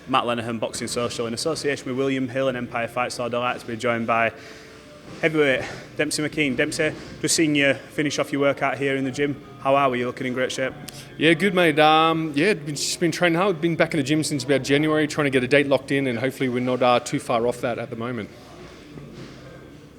Matt Lenihan, Boxing Social, in association with William Hill and Empire Fight. So I'd like to be joined by heavyweight Demsey McKean. Demsey, just seen you finish off your workout here in the gym. How are we? You looking in great shape? Yeah, good, mate. Just been training hard. Been back in the gym since about January, trying to get a date locked in, and hopefully we're not too far off that at the moment.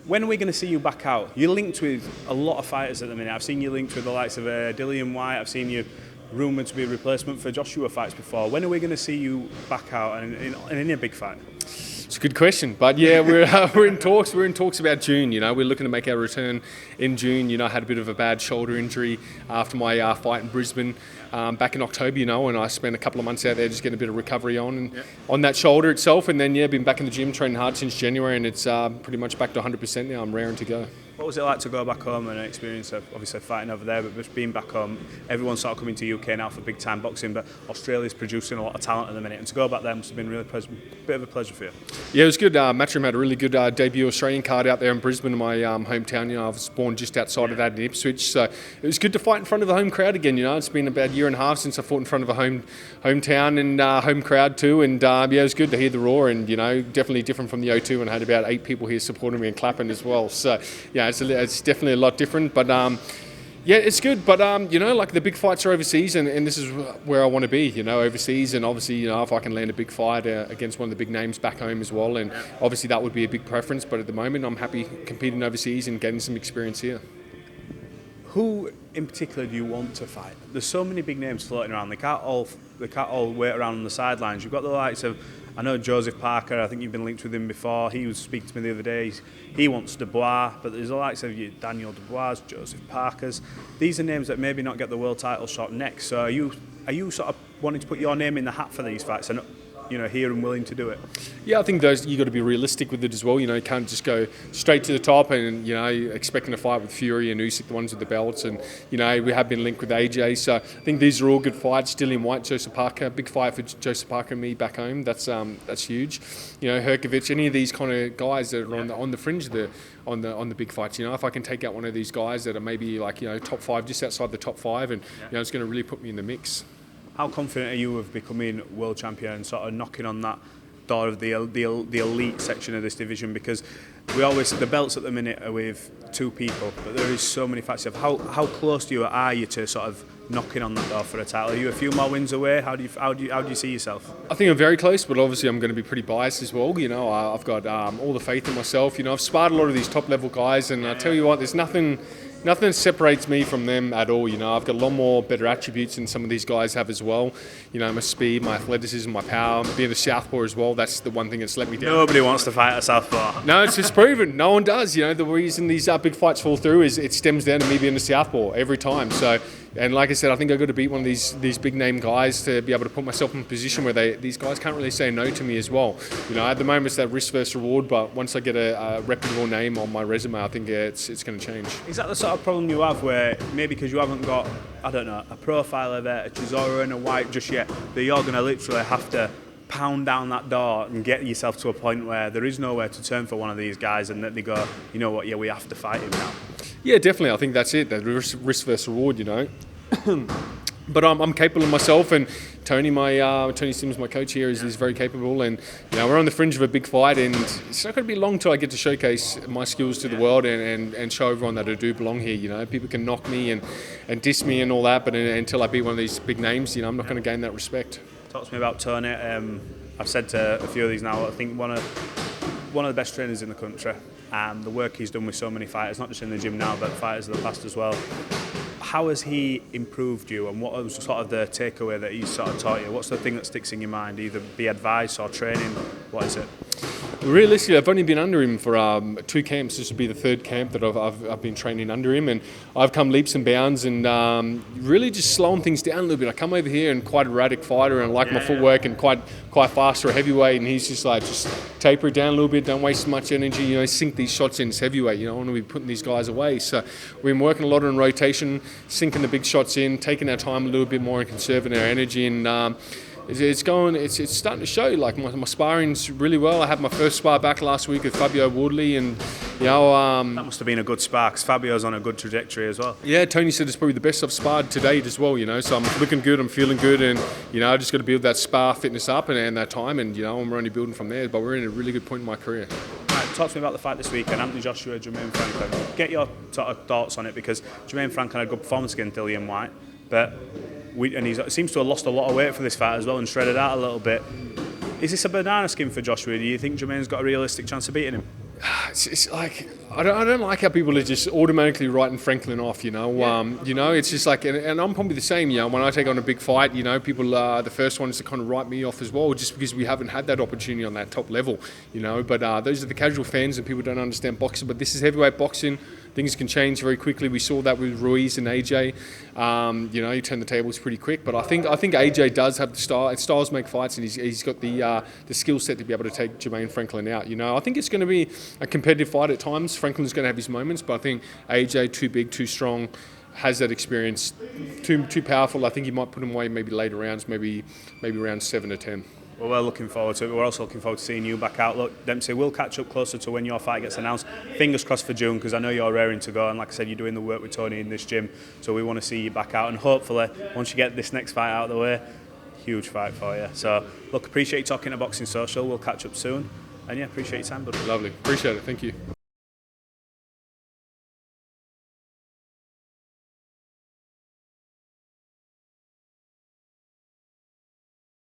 When are we going to see you back out? You're linked with a lot of fighters at the minute. I've seen you linked with the likes of Dillian White. I've seen you rumoured to be a replacement for Joshua fights before. When are we going to see you back out and in a big fight? It's a good question, but yeah, we're in talks. We're in talks about June. You know, we're looking to make our return in June. You know, I had a bit of a bad shoulder injury after my fight in Brisbane back in October. You know, and I spent a couple of months out there just getting a bit of recovery on that shoulder itself, and then been back in the gym training hard since January, and it's pretty much back to 100% now. I'm raring to go. What was it like to go back home and experience obviously fighting over there, but just being back home? Everyone's sort of coming to UK now for big time boxing, but Australia's producing a lot of talent at the minute, and to go back there must have been really bit of a pleasure for you. Yeah, it was good. Matchroom had a really good debut Australian card out there in Brisbane, in my hometown. You know, I was born just outside of that in Ipswich, so it was good to fight in front of a home crowd again. You know, it's been about a year and a half since I fought in front of a hometown and home crowd too, and it was good to hear the roar, and you know, definitely different from the O2, and I had about 8 people here supporting me and clapping as well. So yeah, it's definitely a lot different, but yeah, it's good. But you know, like the big fights are overseas, and this is where I want to be. You know, overseas, and obviously, you know, if I can land a big fight against one of the big names back home as well, and obviously that would be a big preference. But at the moment, I'm happy competing overseas and getting some experience here. Who in particular do you want to fight? There's so many big names floating around. They can't all wait around on the sidelines. You've got the likes of, I know Joseph Parker. I think you've been linked with him before. He was speaking to me the other day. He wants Dubois, but there's the likes of Daniel Dubois, Joseph Parkers. These are names that maybe not get the world title shot next. So are you sort of wanting to put your name in the hat for these fights and, you know, here and willing to do it? Yeah, I think you got to be realistic with it as well. You know, you can't just go straight to the top and, you know, expecting to fight with Fury and Usyk, the ones with the belts. And, you know, we have been linked with AJ. So I think these are all good fights. Dillian White, Joseph Parker, big fight for Joseph Parker and me back home. That's huge. You know, Herkovich, any of these kind of guys that are on the fringe of on the big fights. You know, if I can take out one of these guys that are maybe like, you know, top 5, just outside the top 5, and you know, it's going to really put me in the mix. How confident are you of becoming world champion and sort of knocking on that door of the elite section of this division? Because the belts at the minute are with 2 people, but there is so many fights. How close are you to sort of knocking on that door for a title? Are you a few more wins away? How do you see yourself? I think I'm very close, but obviously I'm going to be pretty biased as well. You know, I've got all the faith in myself. You know, I've sparred a lot of these top level guys, and I tell you what, there's nothing separates me from them at all. You know, I've got a lot more better attributes than some of these guys have as well. You know, my speed, my athleticism, my power, being a southpaw as well. That's the one thing that's let me down. Nobody wants to fight a southpaw. No, it's just proven. No one does. You know, the reason these big fights fall through is it stems down to me being a southpaw every time. So, and like I said, I think I've got to beat one of these big name guys to be able to put myself in a position where these guys can't really say no to me as well. You know, at the moment it's that risk versus reward, but once I get a reputable name on my resume, I think it's going to change. Is that the sort of problem you have where maybe because you haven't got, I don't know, a profiler there, a Chisora and a White just yet, that you're going to literally have to pound down that door and get yourself to a point where there is nowhere to turn for one of these guys, and that they go, you know what, yeah, we have to fight him now? Yeah, definitely. I think that's it, that risk versus reward, you know. But I'm capable of myself, and Tony Sims, my coach here, is very capable, and you know, we're on the fringe of a big fight, and it's not going to be long till I get to showcase my skills to the world and show everyone that I do belong here. You know, people can knock me and diss me and all that, but until I beat one of these big names, you know, I'm not going to gain that respect. Talk to me about Tony. I've said to a few of these now, I think one of the best trainers in the country. The work he's done with so many fighters, not just in the gym now, but fighters of the past as well. How has he improved you, and what was sort of the takeaway that he's sort of taught you? What's the thing that sticks in your mind, either be advice or training? What is it? Realistically, I've only been under him for 2 camps. This would be the 3rd camp that I've been training under him, and I've come leaps and bounds, and really just slowing things down a little bit. I come over here and quite a erratic fighter, and like my footwork and quite fast for a heavyweight, and he's just like, just taper it down a little bit, don't waste as much energy, you know, sink these shots in as heavyweight. You know, I want to be putting these guys away. So we've been working a lot on rotation, sinking the big shots in, taking our time a little bit more and conserving our energy, and it's starting to show. Like my sparring's really well. I had my first spar back last week with Fabio Wardley, and that must have been a good spar, because Fabio's on a good trajectory as well. Yeah, Tony said it's probably the best I've sparred to date as well. So I'm looking good, I'm feeling good, and I just got to build that spar fitness up and that time, and I'm only building from there. But we're in a really good point in my career. Right, talk to me about the fight this weekend, Anthony Joshua, Jermaine Franklin. Get your sort of thoughts on it, because Jermaine Franklin had a good performance against Dillian White, but he seems to have lost a lot of weight for this fight as well and shredded out a little bit. Is this a banana skin for Joshua? Do you think Jermaine's got a realistic chance of beating him? It's like I don't like how people are just automatically writing Franklin off. It's just like, and I'm probably the same. When I take on a big fight, people are the first ones to kind of write me off as well, just because we haven't had that opportunity on that top level. But those are the casual fans, and people don't understand boxing. But this is heavyweight boxing. Things can change very quickly. We saw that with Ruiz and AJ. He turned the tables pretty quick. But I think AJ does have the style. Styles make fights, and he's got the skill set to be able to take Jermaine Franklin out. I think it's going to be a competitive fight at times. Franklin's going to have his moments, but I think AJ, too big, too strong, has that experience, too powerful. I think he might put him away maybe later rounds, maybe round 7 or 10. Well, we're looking forward to it. We're also looking forward to seeing you back out. Look, Dempsey, we'll catch up closer to when your fight gets announced. Fingers crossed for June, because I know you're raring to go. And like I said, you're doing the work with Tony in this gym. So we want to see you back out. And hopefully, once you get this next fight out of the way, huge fight for you. So, look, appreciate you talking to Boxing Social. We'll catch up soon. And yeah, appreciate your time, buddy. Lovely. Appreciate it. Thank you.